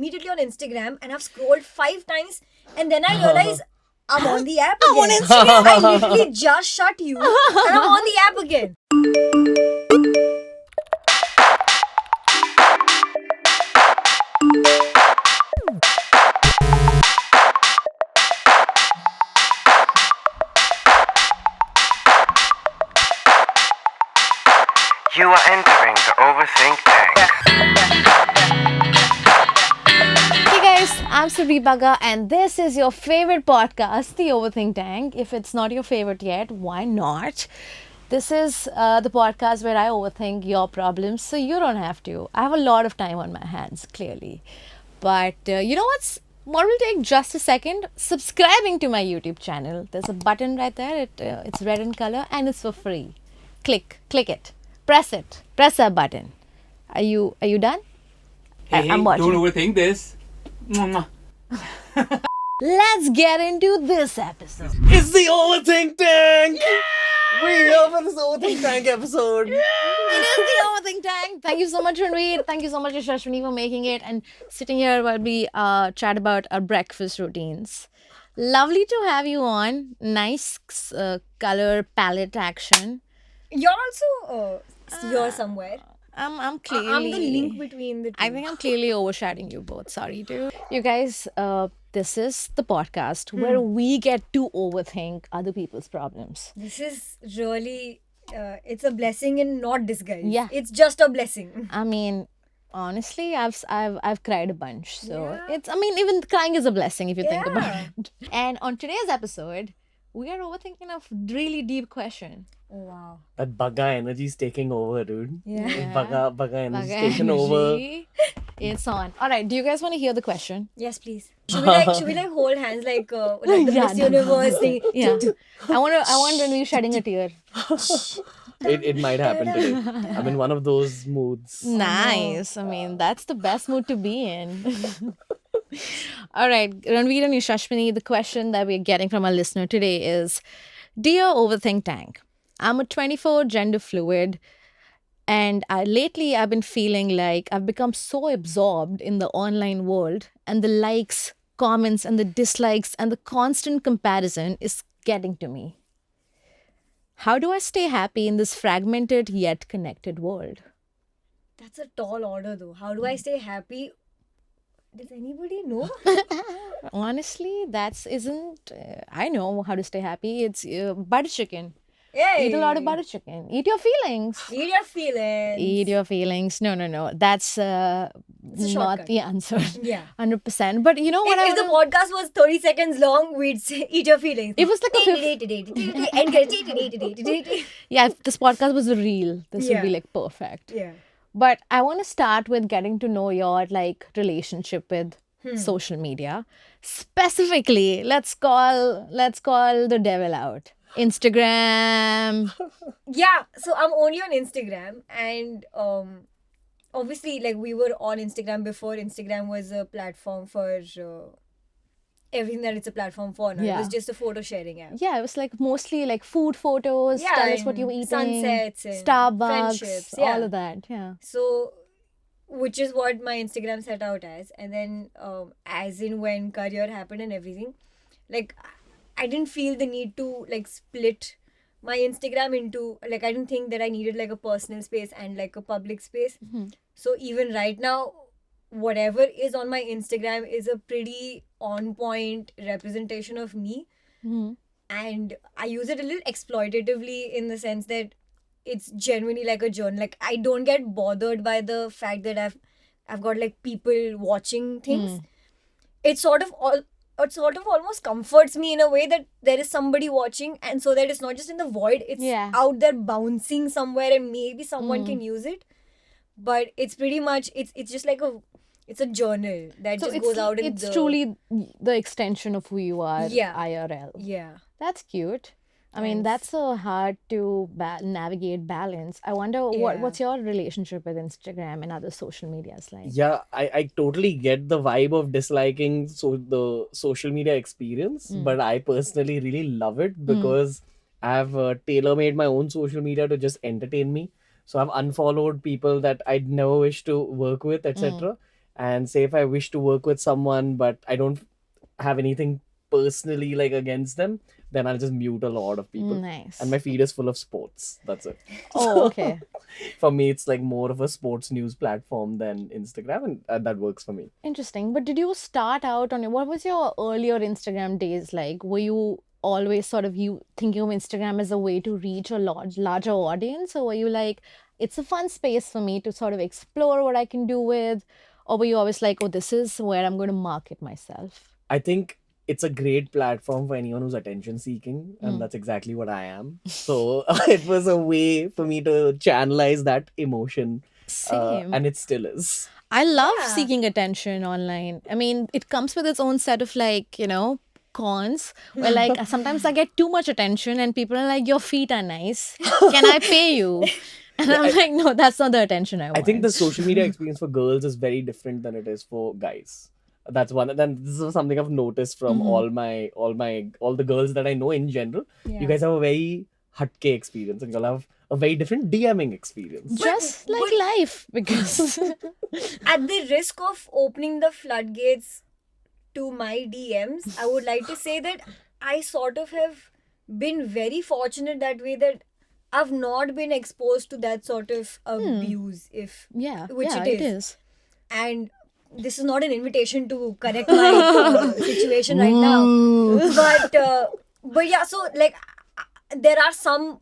immediately on Instagram and I've scrolled 5 times and then I realize I'm on the app again. I'm on Instagram. I literally just shut you and I'm on the app again. You are entering the Overthink tank. Hey guys, I'm Surbhi Bagga and this is your favorite podcast, The Overthink Tank. If it's not your favorite yet, why not? This is the podcast where I overthink your problems so you don't have to. I have a lot of time on my hands, clearly. But you know what will take just a second? Subscribing to my YouTube channel. There's a button right there. It's red in color and it's for free. Click it. Press that button. Are you done? Hey, I'm watching. don't overthink this. Mwah. Let's get into this episode. It's the Overthink Tank! We're here for this Overthink Tank episode. It is the Overthink Tank. Thank you so much, Ranveer. Thank you so much, Yashaswini, for making it and sitting here while we chat about our breakfast routines. Lovely to have you on. Nice color palette action. You're also here somewhere. I'm clearly. I'm the link between the two. I think I'm clearly overshadowing you both. Sorry, dude. You guys, this is the podcast where we get to overthink other people's problems. This is really, it's a blessing in not disguise. Yeah. It's just a blessing. I mean, honestly, I've cried a bunch. So it's. I mean, even crying is a blessing if you think about it. And on today's episode, we are overthinking a really deep question. Oh, wow. That Bagga energy is taking over, dude. Yeah. Bagga energy Bagga is taking over. energy. It's on. All right. Do you guys want to hear the question? Yes, please. Should we like hold hands like the Miss no. Universe thing? Yeah. I want Ranveer shedding a tear. It might happen today. I'm in one of those moods. Nice. I mean, that's the best mood to be in. All right, Ranveer and Yashaswini, the question that we're getting from our listener today is, Dear Overthink Tank, I'm a 24 gender fluid and lately I've been feeling like I've become so absorbed in the online world and the likes, comments and the dislikes and the constant comparison is getting to me. How do I stay happy in this fragmented yet connected world? That's a tall order though. How do I stay happy? Does anybody know? Honestly, I know how to stay happy. It's butter chicken. Yay. Eat a lot of butter chicken. Eat your feelings. Eat your feelings. Eat your feelings. No. That's not shortcut. the answer. Yeah. 100%. But you know what? If the podcast was 30 seconds long, we'd say, eat your feelings. It was like yeah, if this podcast was a reel, this would be like perfect. Yeah. But I want to start with getting to know your relationship with social media. Specifically, let's call the devil out. Instagram. Yeah, so I'm only on Instagram and obviously like we were on Instagram before Instagram was a platform for everything that it's a platform for now. Yeah. It was just a photo sharing app. Yeah, it was like mostly like food photos, Yeah, tell us what and you were eating, sunsets and Starbucks, friendships, all of that. Yeah. So, which is what my Instagram set out as. And then as in when career happened and everything, like I didn't feel the need to like split my Instagram into like I didn't think that I needed like a personal space and like a public space. So even right now, whatever is on my Instagram is a pretty on point representation of me. And I use it a little exploitatively in the sense that it's genuinely like a journal. Like I don't get bothered by the fact that I've got like people watching things. It sort of almost comforts me in a way that there is somebody watching, and so that it's not just in the void, it's out there bouncing somewhere and maybe someone can use it. But it's pretty much it's just like it's a journal that So just goes out in it's truly the extension of who you are, Yeah. IRL. Yeah. That's cute. I mean, that's so hard to navigate balance. I wonder what's your relationship with Instagram and other social medias like? Yeah, I totally get the vibe of disliking the social media experience, but I personally really love it because I've tailor-made my own social media to just entertain me. So I've unfollowed people that I'd never wish to work with, etc. And say if I wish to work with someone, but I don't have anything personally like against them, then I'll just mute a lot of people. Nice. And my feed is full of sports. That's it. Oh, okay. For me, it's like more of a sports news platform than Instagram, and that works for me. Interesting. But did you start out on what was your earlier Instagram days like? Were you always sort of you thinking of Instagram as a way to reach a larger audience, or were you like, it's a fun space for me to sort of explore what I can do with, or were you always like, oh, this is where I'm going to market myself? I think it's a great platform for anyone who's attention seeking, and that's exactly what I am. So it was a way for me to channelize that emotion, Same. and it still is. I love Yeah. seeking attention online. I mean, it comes with its own set of like, cons where like sometimes I get too much attention and people are like, your feet are nice. Can I pay you? And I'm like, no, that's not the attention I want. I think the social media experience for girls is very different than it is for guys. That's one. Then this is something I've noticed from all the girls that I know in general. Yeah. You guys have a very hatke experience, and you'll have a very different DMing experience. just like life, because At the risk of opening the floodgates to my DMs, I would like to say that I sort of have been very fortunate that way, that I've not been exposed to that sort of abuse, which it is. and this is not an invitation to correct my situation right now, but yeah, so like there are some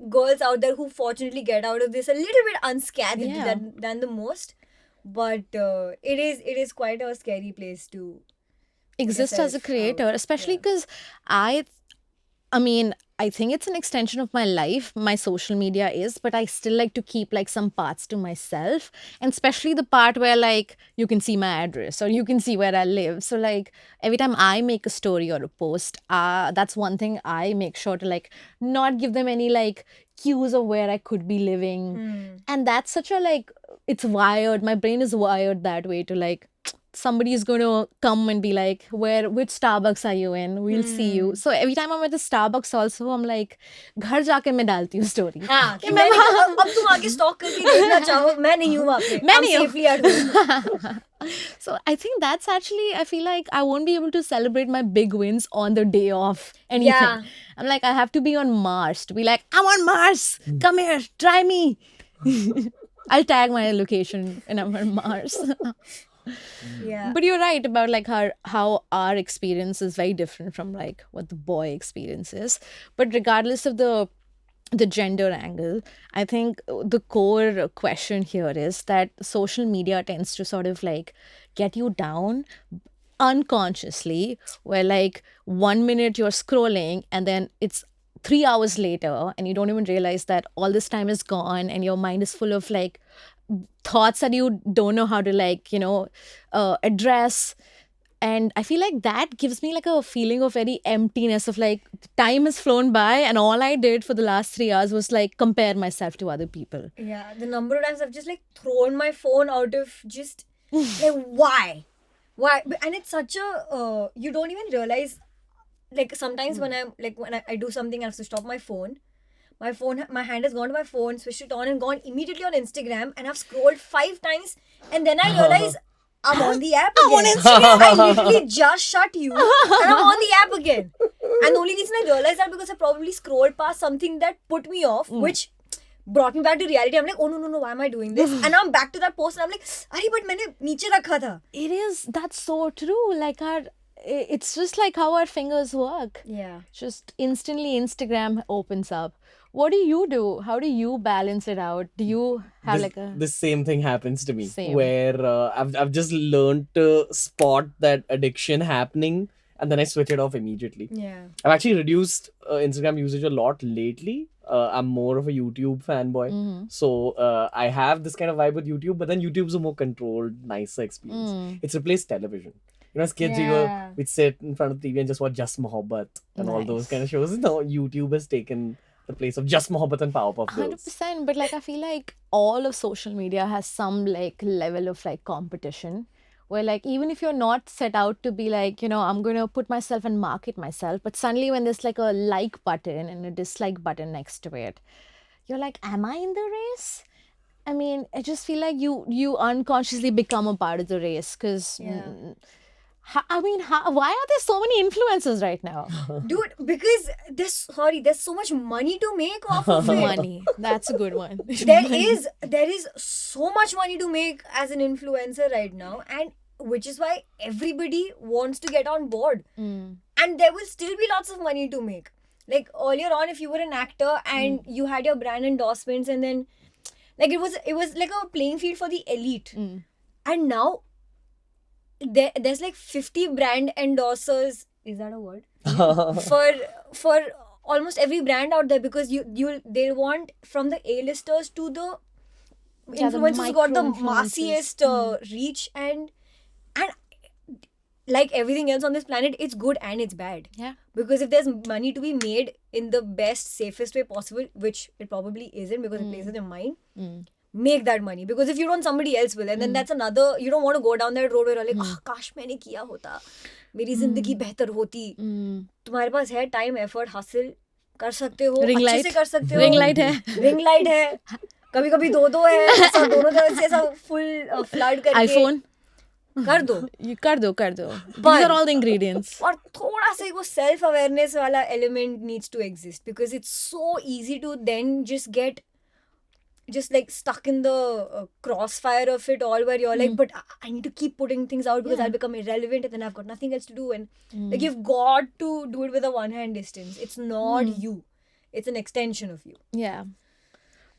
girls out there who fortunately get out of this a little bit unscathed Yeah. than the most, but it is quite a scary place to Exist as a yourself creator, out. especially Yeah. because I mean, I think it's an extension of my life, my social media is, but I still like to keep like some parts to myself. And especially the part where like you can see my address or you can see where I live. So like every time I make a story or a post, that's one thing I make sure to like not give them any like cues of where I could be living. And that's such a like, it's wired. My brain is wired that way to like, somebody is going to come and be like, which Starbucks are you in? We'll see you. So every time I'm at the Starbucks also, I'm like, घर जाके मैं डालती हूँ story. हाँ, कि मैंने अब तुम आगे स्टॉक करके देखना चाहो, मैं नहीं हूँ वहाँ पे, मैं I'm नहीं हूँ. safely at home. So I think that's actually, I feel like I won't be able to celebrate my big wins on the day of anything. Yeah. I'm like, I have to be on Mars to be like, I'm on Mars. Come here, try me. I'll tag my location and I'm on Mars. Yeah. But you're right about like how our experience is very different from like what the boy experience is. But regardless of the gender angle, I think the core question here is that social media tends to sort of like get you down unconsciously, where like 1 minute you're scrolling and then it's 3 hours later and you don't even realize that all this time is gone and your mind is full of like thoughts that you don't know how to like address. And I feel like that gives me like a feeling of very emptiness of like time has flown by and all I did for the last 3 hours was like compare myself to other people. Yeah, the number of times I've just like thrown my phone out of just like why, and it's such a you don't even realize, like sometimes when I do something I have to stop my phone, my hand has gone to my phone, switched it on and gone immediately on Instagram, and I've scrolled 5 times and then I realize I'm on the app again. I'm on Instagram. I literally just shut you and I'm on the app again. And the only reason I realized that because I probably scrolled past something that put me off, which brought me back to reality. I'm like, oh no, why am I doing this? And now I'm back to that post and I'm like, Arey, but मैंने नीचे रखा था. It is, that's so true. Like it's just like how our fingers work. Yeah. Just instantly Instagram opens up. What do you do? How do you balance it out? Do you have This same thing happens to me, Same. where I've just learned to spot that addiction happening, and then I switch it off immediately. Yeah. I've actually reduced Instagram usage a lot lately. I'm more of a YouTube fanboy, so I have this kind of vibe with YouTube. But then YouTube's a more controlled, nicer experience. It's replaced television. You know, as kids, Yeah. we'd sit in front of the TV and just watch Just Mohabbat and all those Nice. kind of shows. Now YouTube has taken the place of Just Mohabbat and Powerpuff Girls. 100%. But like I feel like all of social media has some like level of like competition, where like even if you're not set out to be like, I'm going to put myself and market myself, but suddenly when there's like a like button and a dislike button next to it, you're like, am I in the race? I mean, I just feel like you unconsciously become a part of the race because. Yeah. Why are there so many influencers right now? Dude, because there's so much money to make off of it. Money. That's a good one. There is so much money to make as an influencer right now, and which is why everybody wants to get on board. And there will still be lots of money to make. Like earlier on, if you were an actor and you had your brand endorsements, and then like it was like a playing field for the elite. And now there's like 50 brand endorsers. Is that a word? for almost every brand out there, because they want from the A-listers to the influencers who got the massiest reach, and like everything else on this planet, it's good and it's bad. Yeah. Because if there's money to be made in the best, safest way possible, which it probably isn't because it plays with your mind, make that money. Because if you don't, somebody else will. And then that's another, you don't want to go down that road where you're like, काश मैंने किया होता, मेरी जिंदगी बेहतर होती. तुम्हारे पास है टाइम, एफर्ट, हासिल कर सकते हो, अच्छे से कर सकते हो. रिंग लाइट है. रिंग लाइट है, कभी कभी दो है, ऐसा दोनों तरफ से ऐसा फुल फ्लड करके आईफोन कर दो. कर दो. These are all the ingredients. और थोड़ा सा वो सेल्फ अवेयरनेस वाला element needs to exist, because it's so easy to then just like stuck in the crossfire of it all, where you're like, but I need to keep putting things out because I'll become irrelevant and then I've got nothing else to do. And like, you've got to do it with a one-hand distance. It's not you. It's an extension of you. Yeah.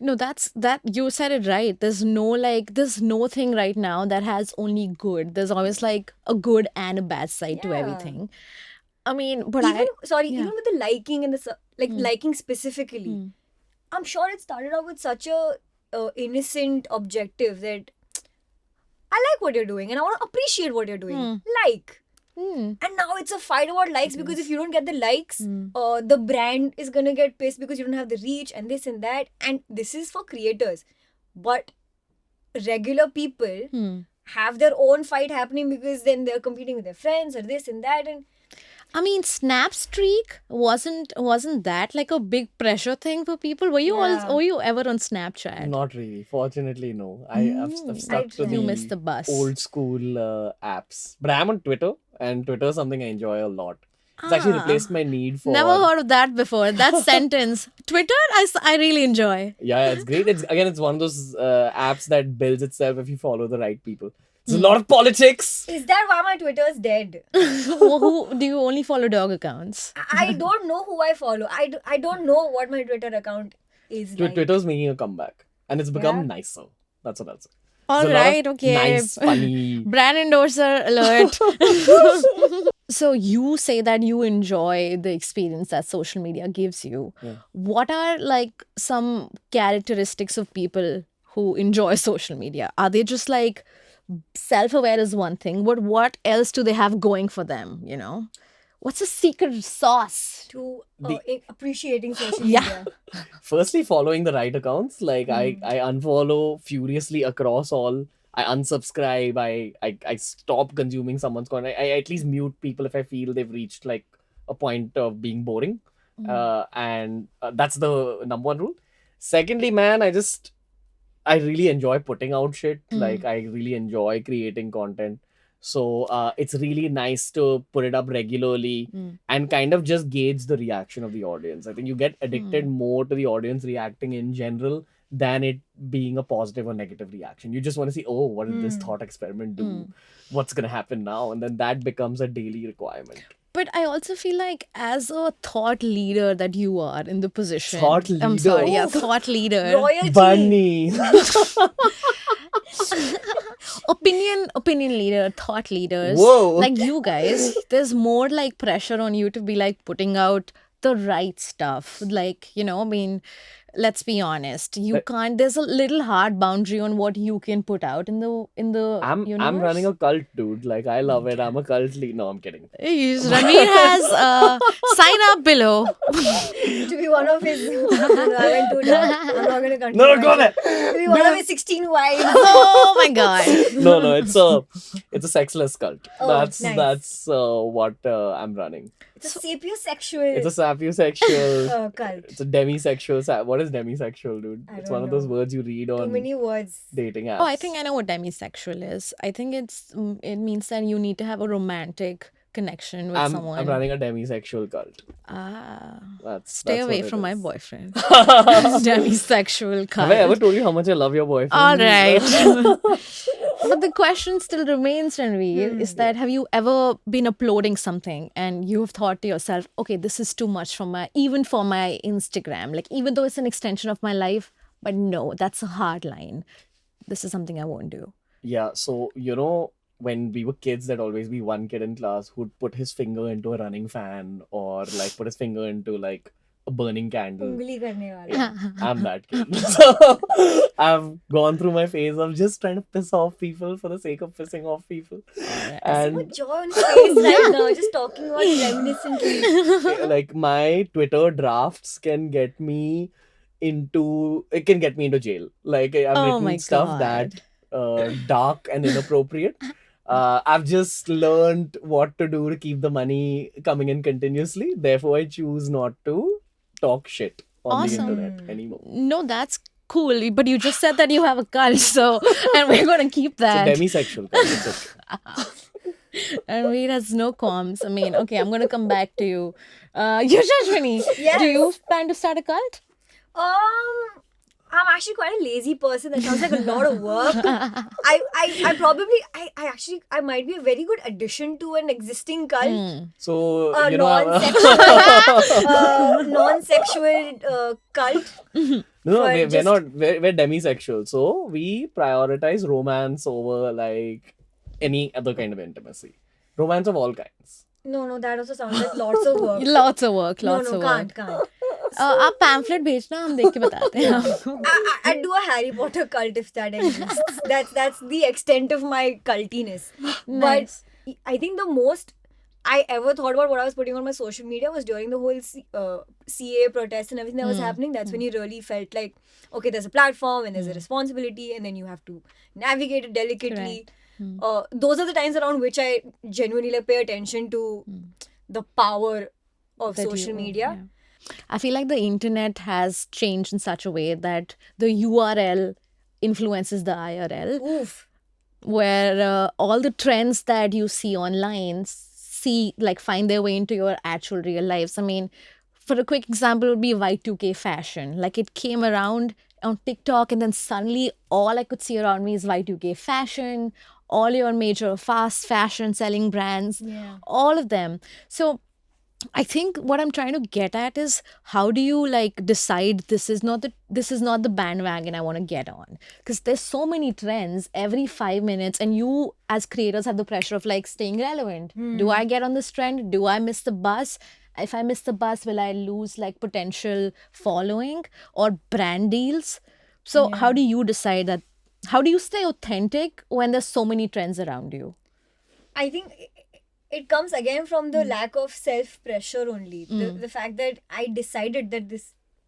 No, that you said it right. There's no thing right now that has only good. There's always like a good and a bad side to everything. I mean, but even with the liking and the liking specifically, I'm sure it started out with such a innocent objective that I like what you're doing and I want to appreciate what you're doing. And now it's a fight about likes, because if you don't get the likes, the brand is gonna get pissed because you don't have the reach and this and that. And this is for creators, but regular people have their own fight happening because then they're competing with their friends or this and that. And I mean, Snapstreak wasn't that like a big pressure thing for people? Were you were you ever on Snapchat? Not really. Fortunately, no. I've stuck to You the missed the bus. old school apps. But I'm on Twitter, and Twitter is something I enjoy a lot. It's actually replaced my need for... Never heard of that before. That sentence. Twitter, I really enjoy. Yeah, it's great. It's one of those apps that builds itself if you follow the right people. There's a lot of politics. is that why my Twitter's dead? Who do you only follow dog accounts? I don't know who I follow. I don't know what my Twitter account is like. Twitter's making a comeback, and it's become nicer. That's what I'll say. All There's a lot right, of okay. Nice, funny. Brand endorser alert. So you say that you enjoy the experience that social media gives you. Yeah. What are like some characteristics of people who enjoy social media? Are they just like self-aware is one thing, but what else do they have going for them, you know? What's the secret sauce? To appreciating social media. Firstly, following the right accounts. Like I unfollow furiously across all. I unsubscribe. I stop consuming someone's content. I at least mute people if I feel they've reached like a point of being boring. And that's the number one rule. Secondly, man, I really enjoy putting out shit. Like I really enjoy creating content. So it's really nice to put it up regularly and kind of just gauge the reaction of the audience. I think you get addicted more to the audience reacting in general than it being a positive or negative reaction. You just want to see, oh, what did this thought experiment do? What's going to happen now? And then that becomes a daily requirement. But I also feel like as a thought leader that you are in the position. Thought leader? I'm sorry, yeah, thought leader. Royalty. Bunny. Opinion leader, thought leaders. Whoa. Like you guys, there's more like pressure on you to be like putting out the right stuff. Like, you know, I mean, let's be honest. You can't, there's a little hard boundary on what you can put out in the universe. I'm running a cult, dude. Like I love it. I'm a cult lead. No, I'm kidding. Ranveer has sign up below. To be one of his... I went too dark. I'm not going to continue. No, go there. To be one of his 16 wives. Oh my god. No, it's a sexless cult. Oh, that's nice. what I'm running. It's a sapiosexual It's a sapiosexual. cult. It's a demisexual. What is demisexual, dude? I It's don't one of those know. words you read Too on many words. dating apps. Oh, I think I know what demisexual is. I think it means that you need to have a romantic connection with I'm someone. running a demisexual cult. Stay That's away what it from my is. boyfriend. Demisexual Have cult. I ever told you how much I love your boyfriend? All right. But the question still remains, Ranveer, is that have you ever been uploading something and you've thought to yourself, okay, this is too much for even for my Instagram, like even though it's an extension of my life, but no, that's a hard line. This is something I won't do. Yeah, so when we were kids, there'd always be one kid in class who'd put his finger into a running fan or like put his finger into like a burning candle. Ungli karne wala. I'm that kid. So I've gone through my phase of just trying to piss off people for the sake of pissing off people. So And much joy on his face right now, just talking about reminiscently. like my Twitter drafts can get me into jail. Like I've Oh my written stuff God. that dark and inappropriate. I've just learned what to do to keep the money coming in continuously. Therefore, I choose not to talk shit on the Awesome. internet anymore. No, that's cool. But you just said that you have a cult, so and we're gonna keep that. It's a demisexual kind. It's okay. And Veer has no comms. I mean, okay, I'm gonna come back to you. Yashaswini, Yes. do you plan to start a cult? I'm actually quite a lazy person. That sounds like a lot of work. I probably I might be a very good addition to an existing cult. So Non-sexual cult. No, For just- we're demisexual. So we prioritize romance over like any other kind of intimacy. Romance of all kinds. No, that also sounds like lots of work. Lots of work, No, lots of work. can't. आप pamphlet भेजना हम देख के बताते हैं आपको. I'd do a Harry Potter cult if that exists. That's the extent of my cultiness. Nice. But I think the most I ever thought about what I was putting on my social media was during the whole CA protests and everything that was happening. That's when you really felt like, okay, there's a platform and there's a responsibility and then you have to navigate it delicately. Those are the times around which I genuinely pay attention to the power of That social you- media. yeah. I feel like the internet has changed in such a way that the URL influences the IRL, Oof. where all the trends that you see online find their way into your actual real lives. I mean, for a quick example would be Y2K fashion. Like it came around on TikTok and then suddenly all I could see around me is Y2K fashion, all your major fast fashion selling brands, all of them. So I think what I'm trying to get at is how do you like decide this is not the bandwagon I want to get on, because there's so many trends every 5 minutes and you as creators have the pressure of like staying relevant. Do I get on this trend? Do I miss the bus? If I miss the bus, will I lose like potential following or brand deals? So how do you decide that? How do you stay authentic when there's so many trends around you? I think it comes again from the lack of self-pressure only. The fact that I decided that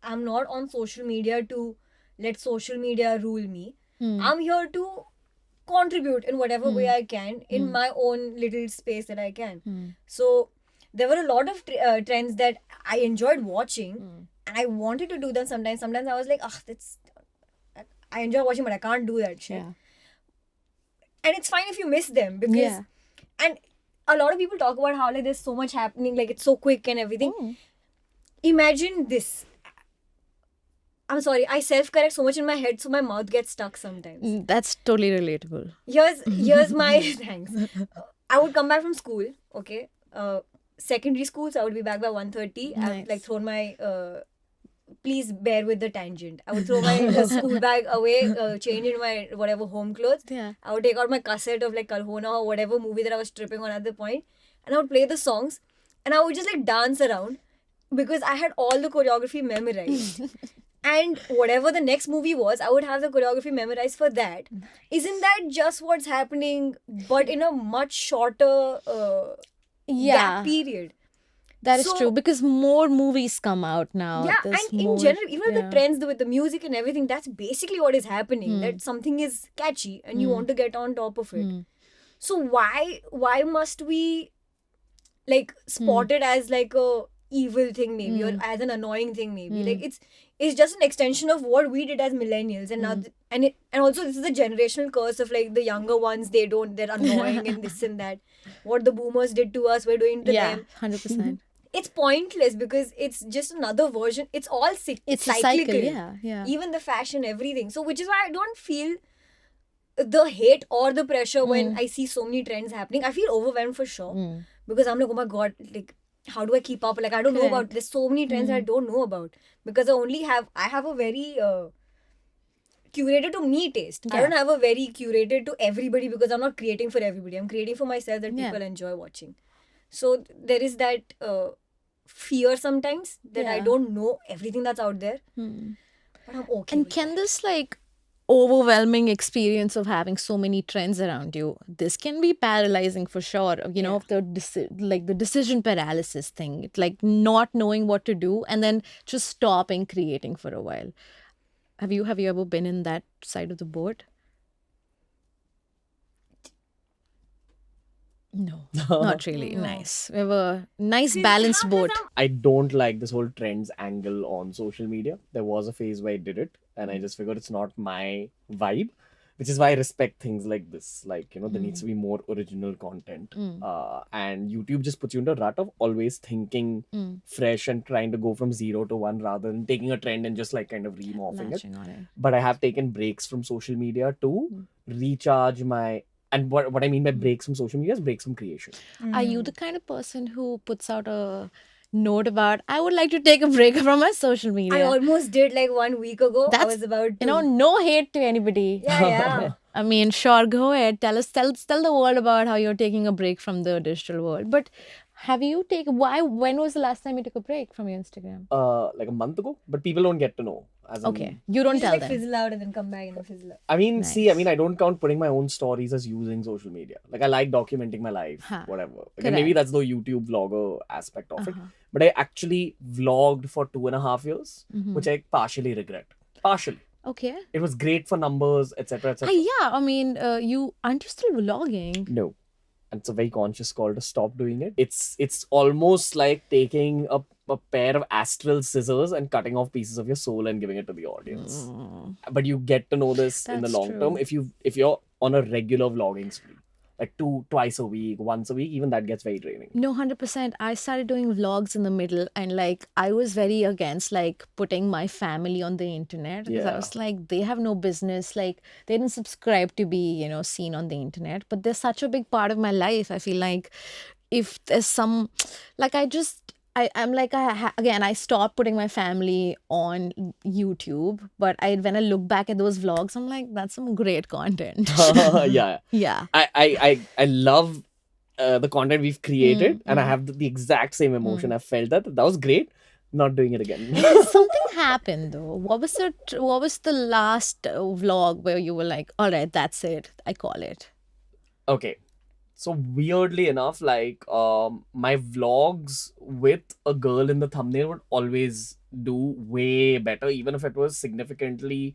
I'm not on social media to let social media rule me. I'm here to contribute in whatever way I can in my own little space that I can. So there were a lot of trends that I enjoyed watching and I wanted to do them sometimes. Sometimes I was like, I enjoy watching but I can't do that shit. Yeah. And it's fine if you miss them because and a lot of people talk about how like there's so much happening, like it's so quick and everything. Imagine this. I'm sorry, I self-correct so much in my head so my mouth gets stuck sometimes. That's totally relatable. Here's my thanks. I would come back from school, okay? Secondary school, so I would be back by 1:30. I would like throw my please bear with the tangent. I would throw my school bag away, change into my whatever home clothes. Yeah. I would take out my cassette of like Kalhona or whatever movie that I was tripping on at the point, and I would play the songs, and I would just like dance around because I had all the choreography memorized. And whatever the next movie was, I would have the choreography memorized for that. Isn't that just what's happening, but in a much shorter gap period? That is So- true because more movies come out now. Yeah, There's and more, in general, even with the trends with the music and everything, that's basically what is happening. That something is catchy and you want to get on top of it. So why must we like spot it as like a evil thing maybe or as an annoying thing maybe? Like is just an extension of what we did as millennials, and now and also this is the generational curse of like the younger ones. They're annoying and this and that. What the boomers did to us, we're doing to Yeah, them. 100%. It's pointless because it's just another version. It's all It's a cyclical. cycle, yeah. Even the fashion, everything. So which is why I don't feel the hate or the pressure when I see so many trends happening. I feel overwhelmed for sure because I'm like, oh my god, like how do I keep up? Like I don't know about, there's so many trends I don't know about because I have a very curated to me taste. I don't have a very curated to everybody because I'm not creating for everybody. I'm creating for myself that people enjoy watching. So there is that fear sometimes that I don't know everything that's out there. But I'm okay. And with can that. this like overwhelming experience of having so many trends around you, this can be paralyzing for sure, you know, of the the decision paralysis thing. It's like not knowing what to do and then just stopping creating for a while. Have you ever been in that side of the boat? No, not really. No. Nice. We have a nice balanced boat. I don't like this whole trends angle on social media. There was a phase where I did it, and I just figured it's not my vibe, which is why I respect things like this. Like, you know, there needs to be more original content. And YouTube just puts you in a rut of always thinking fresh and trying to go from 0 to 1 rather than taking a trend and just like kind of remorphing it. Latching on it. But I have taken breaks from social media to recharge my. And what I mean by breaks from social media is breaks from creation. Are you the kind of person who puts out a note about, I would like to take a break from my social media? I almost did like 1 week ago. I That's, was about to. you know, no hate to anybody. Yeah. I mean, sure, go ahead. Tell the world about how you're taking a break from the digital world. But have you taken, when was the last time you took a break from your Instagram? Like a month ago, but people don't get to know. As in- Okay, you don't You just tell like them. fizzle out and then come back and then fizzle out. I mean, see, I mean, I don't count putting my own stories as using social media. Like, I like documenting my life, whatever. Like, and maybe that's the YouTube vlogger aspect of it. But I actually vlogged for 2.5 years, which I partially regret. Partially. Okay. It was great for numbers, etc., etc. Yeah, I mean, aren't you still vlogging? No. And it's a very conscious call to stop doing it. It's almost like taking a pair of astral scissors and cutting off pieces of your soul and giving it to the audience. But you get to know this in the That's long true. term if you're on a regular vlogging spree. Like twice a week, once a week, even that gets very draining. No, 100%. I started doing vlogs in the middle and like I was very against like putting my family on the internet because I Yeah. was like, they have no business. Like they didn't subscribe to be, you know, seen on the internet. But they're such a big part of my life. I feel like if there's some, like I'm like, again, I stopped putting my family on YouTube, but when I look back at those vlogs, I'm like, that's some great content. Yeah. Yeah. I love the content we've created, and I have the exact same emotion. I felt that was great. Not doing it again. Something happened though. What was the last vlog where you were like, all right, that's it. I call it. Okay. So weirdly enough, like my vlogs with a girl in the thumbnail would always do way better, even if it was significantly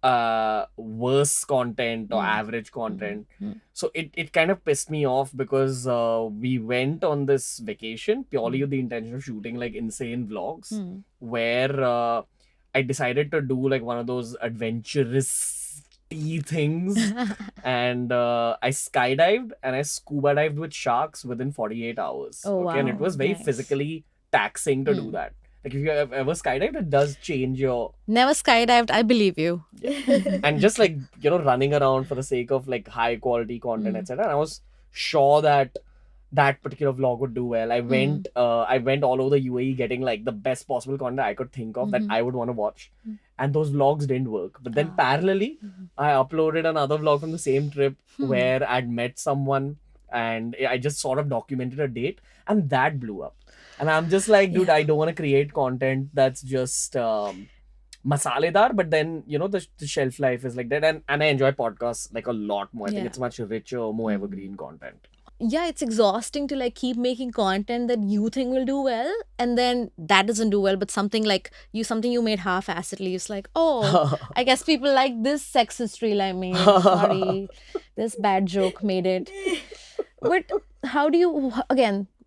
worse content or average content. So it kind of pissed me off because we went on this vacation purely with the intention of shooting like insane vlogs where I decided to do like one of those adventurous things and I skydived and I scuba dived with sharks within 48 hours. Oh, And it wow. was very Nice. physically taxing to do that. Like if you have ever skydived, it does change your Never skydived. I believe you. and just like, you know, running around for the sake of like high quality content, etc. And I was sure that that particular vlog would do well. I went all over the UAE getting like the best possible content I could think of that I would want to watch. And those vlogs didn't work. But then parallelly, I uploaded another vlog from the same trip where I'd met someone and I just sort of documented a date and that blew up. And I'm just like, dude, I don't want to create content that's just masaledar, but then, you know, the shelf life is like that. And I enjoy podcasts like a lot more. I think it's much richer, more evergreen content. Yeah, it's exhausting to like keep making content that you think will do well, and then that doesn't do well. But something you made half-assedly is like, oh, I guess people like this sexist reel I made. Sorry, this bad joke made it. But how do you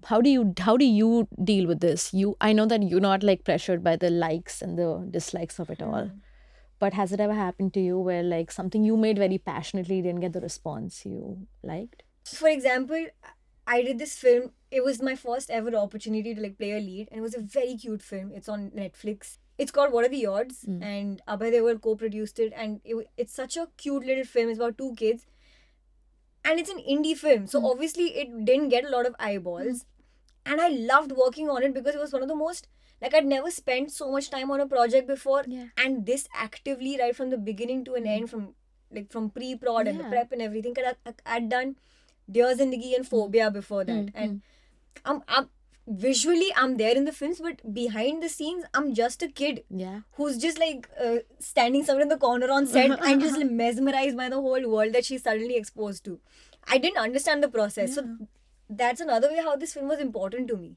how do you deal with this? I know that you're not like pressured by the likes and the dislikes of it all. But has it ever happened to you where like something you made very passionately didn't get the response you liked? For example, I did this film. It was my first ever opportunity to like play a lead, and it was a very cute film. It's on Netflix. It's called What Are the Odds? And Abhay Deol co-produced it, and it's such a cute little film. It's about two kids, and it's an indie film, so obviously it didn't get a lot of eyeballs. And I loved working on it because it was one of the most, like, I'd never spent so much time on a project before, and this actively right from the beginning to an end, from pre-prod and the prep and everything. 'Cause I'd done Dear Zindagi and Phobia before that, and I'm visually I'm there in the films, but behind the scenes I'm just a kid who's just like standing somewhere in the corner on set and just like, mesmerized by the whole world that she's suddenly exposed to. I didn't understand the process, so that's another way how this film was important to me.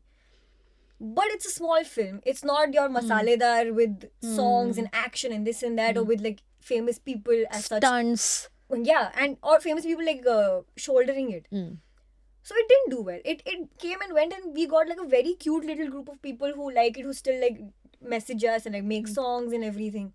But it's a small film. It's not your masaledar with songs and action and this and that, or with like famous people as Stunts. Yeah, and or famous people like shouldering it. So it didn't do well. It came and went, and we got like a very cute little group of people who like it, who still like message us and like make songs and everything.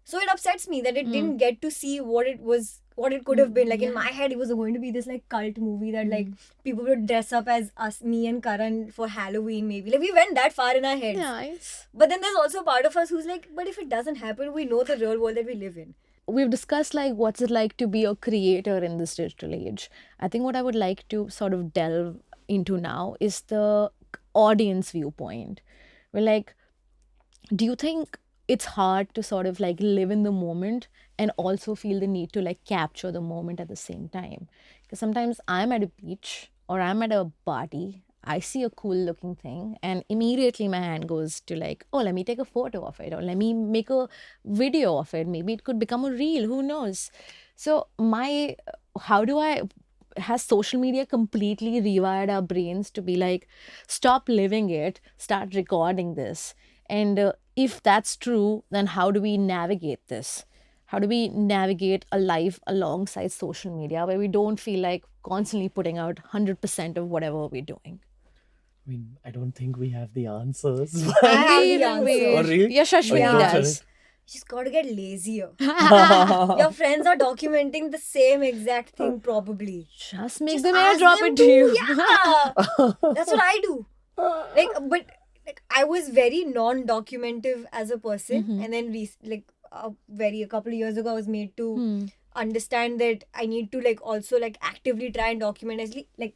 So it upsets me that it didn't get to see what it could have been. Like in my head, it was going to be this like cult movie that like people would dress up as us, me and Karan for Halloween maybe. Like we went that far in our heads. Nice. But then there's also a part of us who's like, but if it doesn't happen, we know the real world that we live in. We've discussed like what's it like to be a creator in this digital age. I think what I would like to sort of delve into now is the audience viewpoint. We're like, do you think it's hard to sort of like live in the moment and also feel the need to like capture the moment at the same time? Because sometimes I'm at a beach or I'm at a party, I see a cool looking thing and immediately my hand goes to like, oh, let me take a photo of it, or let me make a video of it. Maybe it could become a reel, who knows? So has social media completely rewired our brains to be like, stop living it, start recording this? And if that's true, then how do we navigate this? How do we navigate a life alongside social media where we don't feel like constantly putting out 100% of whatever we're doing? I mean, I don't think we have the answers. I have the answer. Oh, really? Yashaswini Okay, does. You just gotta get lazier. Your friends are documenting the same exact thing probably. Just make Just them ask airdrop them it to you. Yeah. That's what I do. But I was very non-documentative as a person, and then a couple of years ago I was made to understand that I need to like also like actively try and document, as like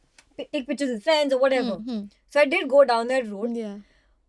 take pictures with friends or whatever. So I did go down that road. Yeah.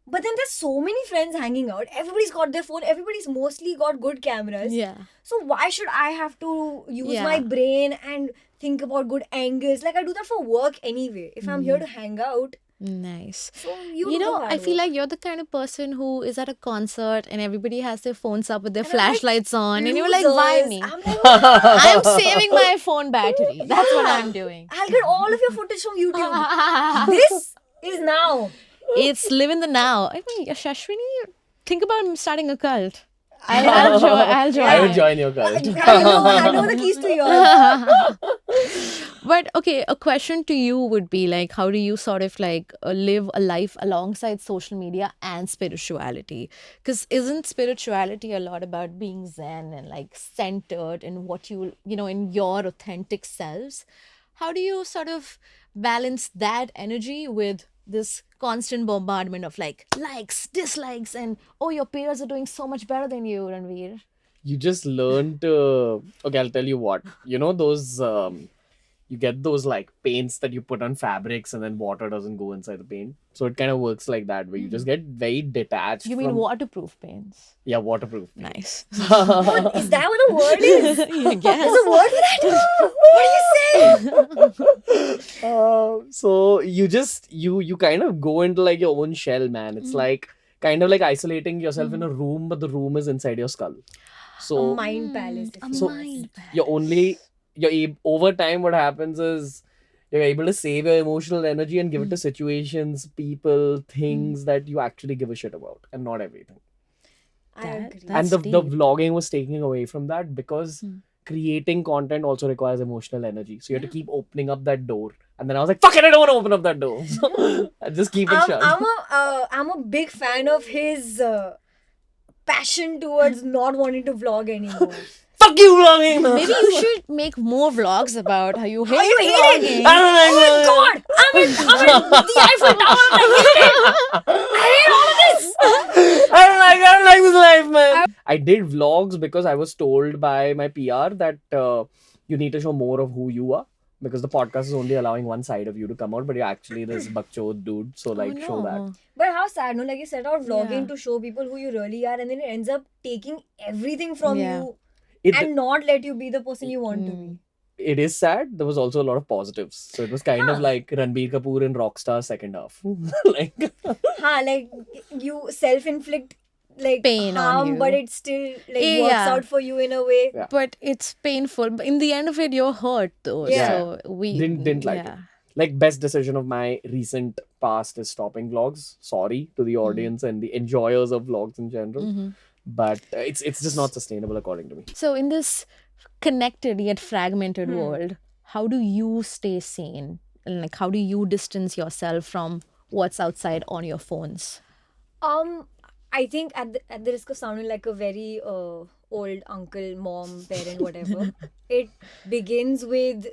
But then there's so many friends hanging out. Everybody's got their phone. Everybody's mostly got good cameras. Yeah. So why should I have to use Yeah. my brain and think about good angles? Like I do that for work anyway. If I'm here to hang out. Nice. So You know, I feel like you're the kind of person who is at a concert and everybody has their phones up with their And I'm like, flashlights on, and you're like, why losers. me? I'm like, I'm saving my phone battery. That's what I'm doing. I'll get all of your footage from YouTube. This is now. It's live in the now. I mean, Yashaswini, think about starting a cult. I'll join. I would join your cult. I know the keys to yours. But okay, a question to you would be like, how do you sort of like live a life alongside social media and spirituality? Because isn't spirituality a lot about being zen and like centered in what you know, in your authentic selves? How do you sort of balance that energy with this constant bombardment of like likes, dislikes, and oh, your peers are doing so much better than you, Ranveer? You just learn to... Okay, I'll tell you what. You know those... you get those like paints that you put on fabrics and then water doesn't go inside the paint. So it kind of works like that, where you just get very detached. You mean waterproof paints? Yeah, waterproof. Nice. Is that what the word is? I guess. There's a word for that? What are you saying? So you kind of go into like your own shell, man. It's like kind of like isolating yourself in a room, but the room is inside your skull. So A mind palace. over time what happens is you're able to save your emotional energy and give it to situations, people, things that you actually give a shit about, and not everything. I agree. And the vlogging was taking away from that, because creating content also requires emotional energy. So you have to keep opening up that door And then I was like, fuck it, I don't want to open up that door. So I just keep it shut. I'm a big fan of his passion towards not wanting to vlog anymore. Fuck you, vlogging! Maybe you should make more vlogs about how you hate you hate vlogging. I don't like vlogging. God, I'm in the Eiffel Tower. I hate all of this. I don't like this life, man. I did vlogs because I was told by my PR that you need to show more of who you are. Because the podcast is only allowing one side of you to come out, but you're actually this bakchod dude. So like, show that. But how sad, no? Like you set out vlogging Yeah. to show people who you really are, and then it ends up taking everything from Yeah. you It, and not let you be the person you want to be. it is sad. There was also a lot of positives. So it was kind of like Ranbir Kapoor in Rockstar second half. Like, Like you self-inflict like Pain on harm, you. but it still like Yeah. works out for you in a way. Yeah. But it's painful. But in the end of it, you're hurt though. Yeah. So we didn't like it. Like, best decision of my recent past is stopping vlogs. Sorry to the audience and the enjoyers of vlogs in general. But it's just not sustainable according to me. So in this connected yet fragmented world, how do you stay sane? And like, how do you distance yourself from what's outside on your phones? I think at the risk of sounding like a very old uncle, mom, parent, whatever, it begins with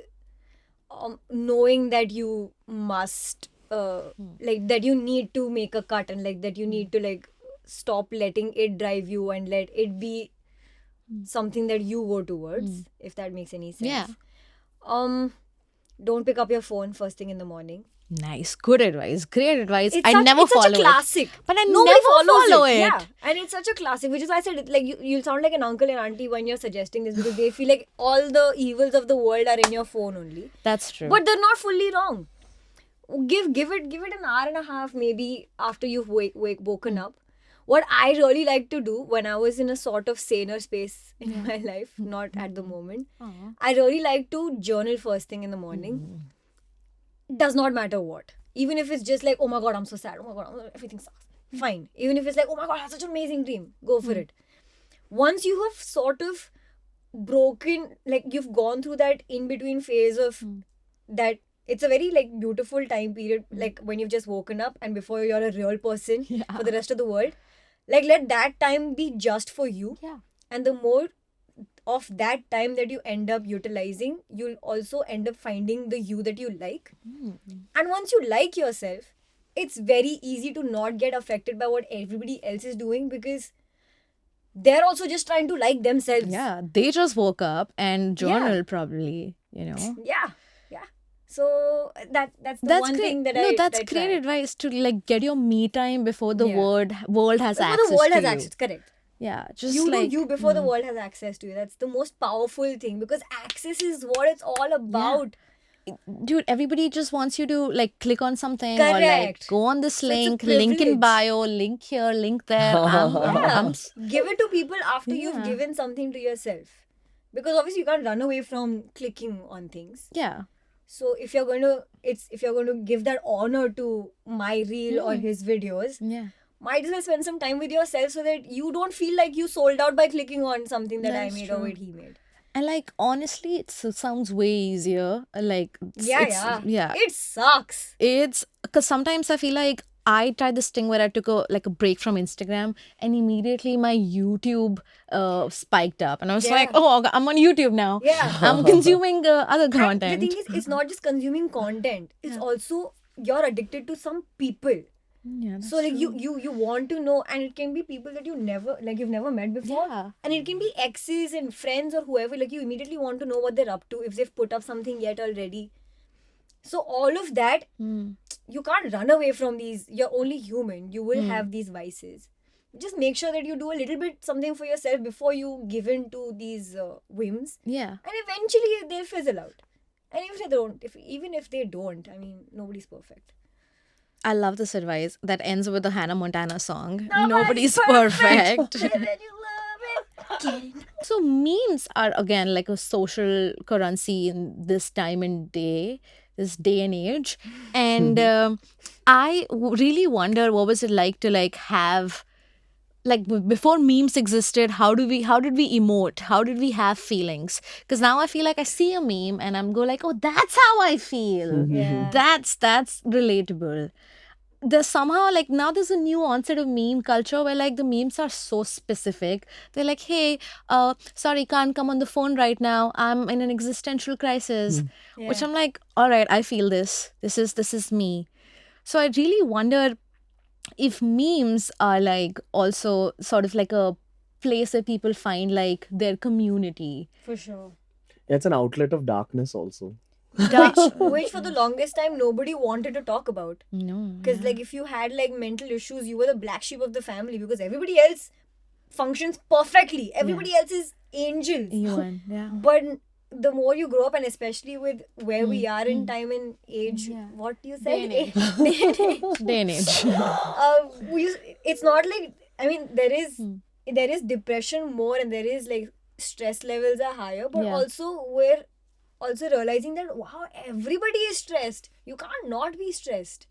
knowing that you must like that you need to make a cut, and like that you need to like stop letting it drive you and let it be something that you go towards, if that makes any sense. Yeah. Don't pick up your phone first thing in the morning. Nice, good advice, great advice. It's I such, never it's follow such a classic. it, but I Nobody never follow it. Yeah, and it's such a classic, which is why I said it, like you'll sound like an uncle and auntie when you're suggesting this, because they feel like all the evils of the world are in your phone only. That's true. But they're not fully wrong. Give it an hour and a half maybe after you've woken up. What I really like to do when I was in a sort of saner space in my life, not at the moment, I really like to journal first thing in the morning. Does not matter what. Even if it's just like, oh my god, I'm so sad. Oh my god, everything sucks. Fine. Even if it's like, oh my god, I had such an amazing dream. Go for it. Once you have sort of broken, like you've gone through that in-between phase of that, it's a very like beautiful time period, like when you've just woken up and before you're a real person for the rest of the world. Like, let that time be just for you. Yeah. And the more of that time that you end up utilizing, you'll also end up finding the you that you like. And once you like yourself, it's very easy to not get affected by what everybody else is doing, because they're also just trying to like themselves. Yeah, they just woke up and journal probably, you know. Yeah. So that's the That's one great. thing that No, I that's I great try. advice to like get your me time before the Yeah. world has Before access the world to has you. access, correct. Yeah, just You like do you before the world has access to you. That's the most powerful thing, because access is what it's all about. dude, everybody just wants you to like click on something or like Correct. go on this So it's a link, link in privilege. bio, link here, link there. I'm Give it to people after Yeah. you've given something to yourself, because obviously you can't run away from clicking on things. yeah. So if you're going to give that honor to my reel or his videos, Yeah. might as well spend some time with yourself so that you don't feel like you sold out by clicking on something that That's I made true. or what he made. And like honestly, it sounds way easier. Like Yeah. It sucks. It's because sometimes I feel like I tried this thing where I took a break from Instagram, and immediately my YouTube spiked up, and I was Yeah. like, oh, I'm on YouTube now. Yeah. I'm consuming other And content. the thing is, it's not just consuming content. It's also you're addicted to some people. Yeah, So like you want to know, and it can be people that you've never met before. Yeah. And it can be exes and friends or whoever. Like, you immediately want to know what they're up to, if they've put up something yet already. So all of that, you can't run away from these. You're only human. You will have these vices. Just make sure that you do a little bit something for yourself before you give in to these whims. Yeah. And eventually they'll fizzle out. And even if they don't, I mean, nobody's perfect. I love this advice that ends with the Hannah Montana song. Nobody's Nobody's perfect. Live and you love it. Get it. So memes are again like a social currency in this time and day, this day and age. And I really wonder what was it like to like have like before memes existed, how did we emote? How did we have feelings? Because now I feel like I see a meme and I'm go like, oh, that's how I feel. Yeah. That's relatable. There's somehow like now there's a new onset of meme culture where like the memes are so specific. They're like, hey, sorry, can't come on the phone right now. I'm in an existential crisis. Which Yeah. I'm like, all right, I feel this. This is me. So I really wonder if memes are like also sort of like a place where people find like their community. For sure. It's an outlet of darkness also. Which for the longest time nobody wanted to talk about. No. Because like if you had like mental issues, you were the black sheep of the family because everybody else functions perfectly. Everybody else is angels. Even, yeah. But the more you grow up, and especially with where we are in time and age, what you said, Day and age. it's not like, I mean, there is depression more, and there is like stress levels are higher, but Yeah. also we're also realizing that wow, everybody is stressed. You can't not be stressed.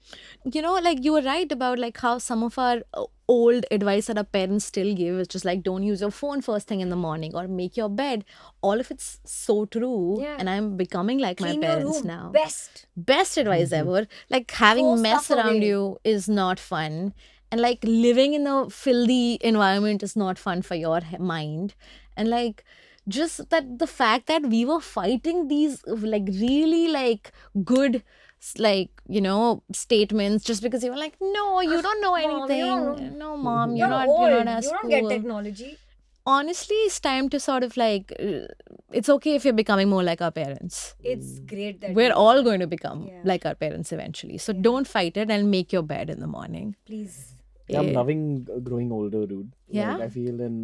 You know, like you were right about like how some of our old advice that our parents still give is just like don't use your phone first thing in the morning or make your bed. All of it's so true. Yeah. And I'm becoming like Clean my your parents room. now. Best. Advice ever. Like having Throw mess stuff around away. you is not fun. And like living in a filthy environment is not fun for your mind. And like just that the fact that we were fighting these like really like good like you know statements just because you were like, no, you don't know Mom, you anything. don't know. No, mom, You're you're old. not as You don't cool. get technology. Honestly, it's time to sort of like it's okay if you're becoming more like our parents. It's great that We're all going to become Yeah. like our parents eventually. So don't fight it and make your bed in the morning. please. Yeah, I'm Yeah. loving growing older, dude. Yeah? Like, I feel in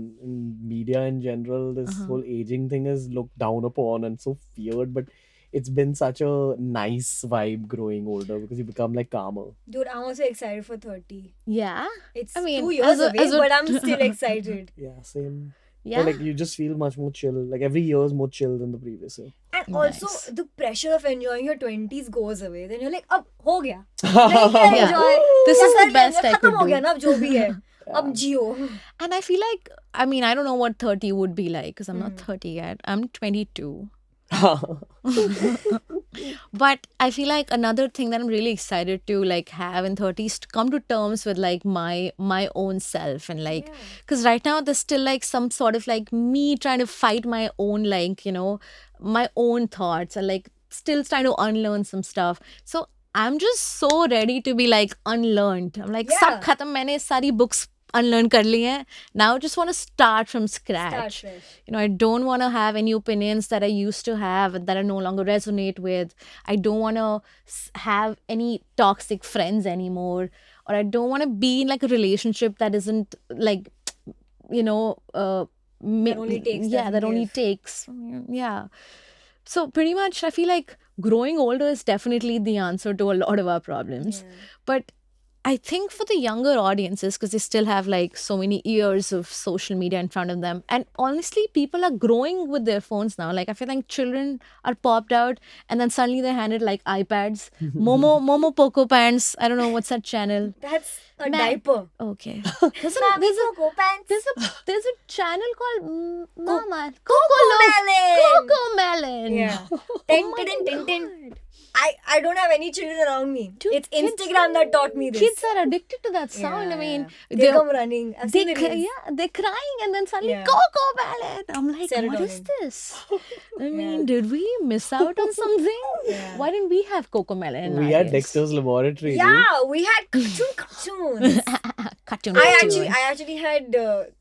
media in general, this whole aging thing is looked down upon and so feared, but it's been such a nice vibe growing older because you become like calmer. Dude, I'm also excited for 30. Yeah. It's I mean, 2 years away, as a- but I'm still excited. Yeah, same. Yeah. Like you just feel much more chill. Like every year is more chill than the previous year. And also, Nice. the pressure of enjoying your 20s goes away. Then you're like, अब हो गया. नहीं क्या Yeah. enjoy. This क्या is कर the best लेंगे, I खत्म could हो do. गया ना, अब जो भी है. अब जियो. And I feel like, I mean, I don't know what 30 would be like because I'm not 30 yet. I'm 22. But I feel like another thing that I'm really excited to like have in 30s to come to terms with like my own self and like because right now there's still like some sort of like me trying to fight my own like you know my own thoughts and like still trying to unlearn some stuff. So I'm just so ready to be like unlearned. I'm like Yeah. सब खत्म मैंने सारी books unlearn कर ली हैं. Now I just want to start from Start scratch. fresh. You know, I don't want to have any opinions that I used to have that I no longer resonate with. I don't want to have any toxic friends anymore. Or I don't want to be in like a relationship that isn't like, you know, That only takes, yeah, doesn't that only give. takes. Yeah. So pretty much I feel like growing older is definitely the answer to a lot of our problems. But I think for the younger audiences, because they still have like so many years of social media in front of them. And honestly, people are growing with their phones now. Like I feel like children are popped out and then suddenly they're handed like iPads. Momo Poco Pants. I don't know what's that channel. That's a Ma- diaper. Okay. Mommy Coco Pants. There's a channel called Mama Cocomelon. Cocomelon. Yeah. Tin. I don't have any children around me. Dude, It's kids Instagram that taught me this. Kids are addicted to that sound. I mean, they come running. I've seen the reels. they're crying and then suddenly Yeah. Coco Ballet. I'm like, what is Serotonin. this? I mean, did we miss out on something? Why didn't we have Coco Melon? We had Dexter's Laboratory. dude. Yeah, we had cartoons. Cartoon. I actually had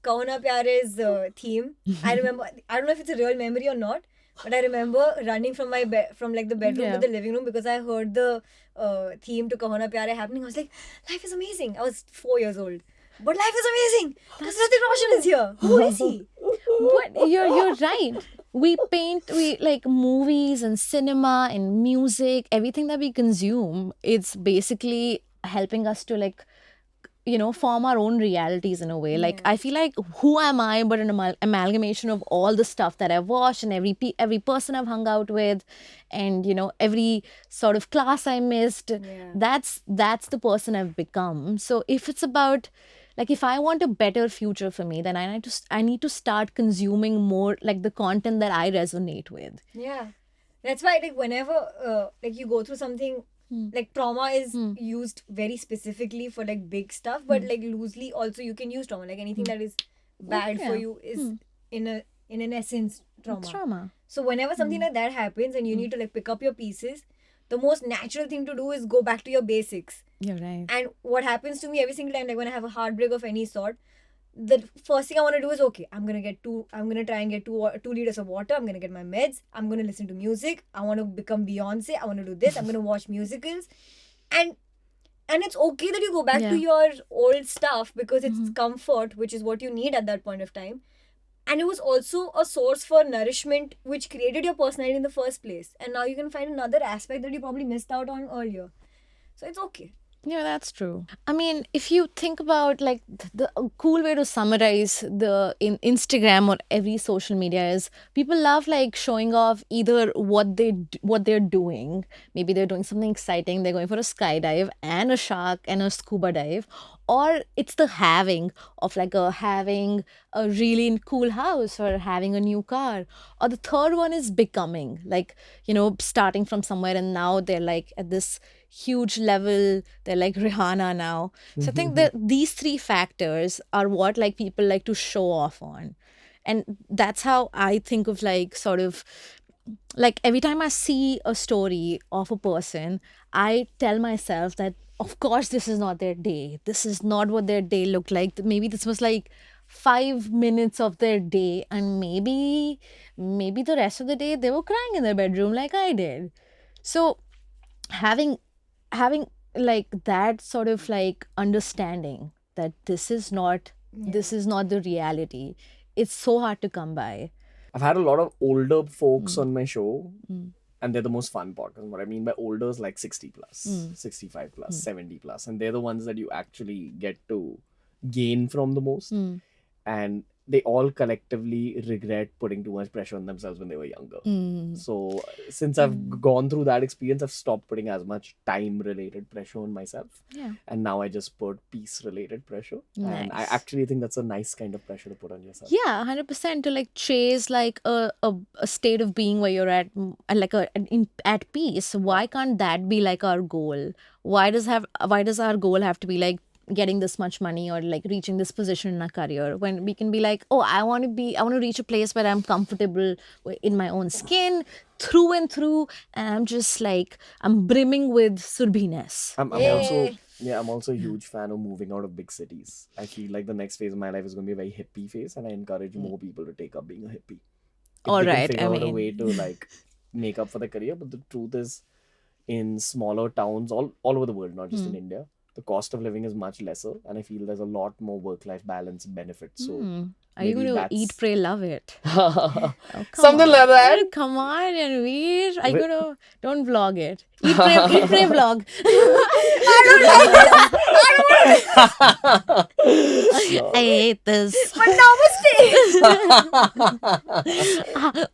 Kauna Pyare's theme. I remember. I don't know if it's a real memory or not, but I remember running from my bed, from like the bedroom to the living room because I heard the theme to Kahona Pyare happening. I was like, life is amazing. I was 4 years old, but life is amazing because Hrithik Roshan is here. Who is he? But you're right. We like movies and cinema and music, everything that we consume, it's basically helping us to like you know form our own realities in a way. Like I feel like who am I but an amalgamation of all the stuff that I've watched and every person I've hung out with and you know every sort of class I missed. That's the person I've become. So if it's about like if I want a better future for me, then I need to start consuming more like the content that I resonate with. Yeah, that's why like whenever like you go through something, like trauma is used very specifically for like big stuff, but like loosely also you can use trauma. Like anything that is bad for you is in an essence trauma. It's trauma. So whenever something like that happens and you need to like pick up your pieces, the most natural thing to do is go back to your basics. You're right. And what happens to me every single time, like when I have a heartbreak of any sort, the first thing I want to do is, okay, I'm gonna try and get 2 liters of water. I'm gonna get my meds. I'm gonna listen to music. I want to become Beyonce. I want to do this. I'm gonna watch musicals, and it's okay that you go back to your old stuff because it's comfort, which is what you need at that point of time. And it was also a source for nourishment, which created your personality in the first place. And now you can find another aspect that you probably missed out on earlier. So it's okay. Yeah, that's true. I mean, if you think about like the cool way to summarize the in Instagram or every social media is people love like showing off either what they're doing. Maybe they're doing something exciting. They're going for a skydive and a shark and a scuba dive, or it's the having of like having a really cool house or having a new car. Or the third one is becoming, like, you know, starting from somewhere and now they're like at this huge level. They're like Rihanna now. So I think that these three factors are what like people like to show off on. And that's how I think of like sort of like every time I see a story of a person, I tell myself that of course this is not their day. This is not what their day looked like. Maybe this was like 5 minutes of their day, and maybe the rest of the day they were crying in their bedroom like I did. So having like that sort of like understanding that this is not the reality, it's so hard to come by. I've had a lot of older folks on my show, and they're the most fun podcast. What I mean by older is like 60 plus, 65 plus, 70 plus, and they're the ones that you actually get to gain from the most. And they all collectively regret putting too much pressure on themselves when they were younger. So since I've gone through that experience, I've stopped putting as much time-related pressure on myself. Yeah. And now I just put peace-related pressure. Nice. And I actually think that's a nice kind of pressure to put on yourself. Yeah, 100% to like chase like a state of being where you're at at peace. Why can't that be like our goal? Why does our goal have to be like getting this much money or like reaching this position in our career, when we can be like, oh, I want to reach a place where I'm comfortable in my own skin through and through, and I'm just like, I'm brimming with Surbhi-ness. I'm also a huge fan of moving out of big cities. I feel like the next phase of my life is going to be a very hippie phase, and I encourage more people to take up being a hippie. All they right, can figure out a way to like make up for their career. But the truth is, in smaller towns all over the world, not just in India, the cost of living is much lesser, and I feel there's a lot more work-life balance benefits. So are you going to eat, pray, love it? Something like that. Come on, Ranveer. Are you going to... Don't vlog it. Eat, pray, vlog. I hate this. But namaste.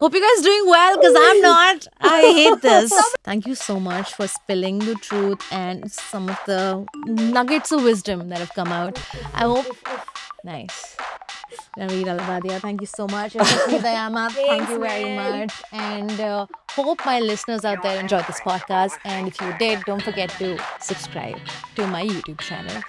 Hope you guys doing well, because I'm not. I hate this. Thank you so much for spilling the truth and some of the nuggets of wisdom that have come out. I hope... Nice. Ranveer Alabadia, thank you so much. Yashaswini Dayama, thank you very much. And hope my listeners out there enjoyed this podcast. And if you did, don't forget to subscribe to my YouTube channel.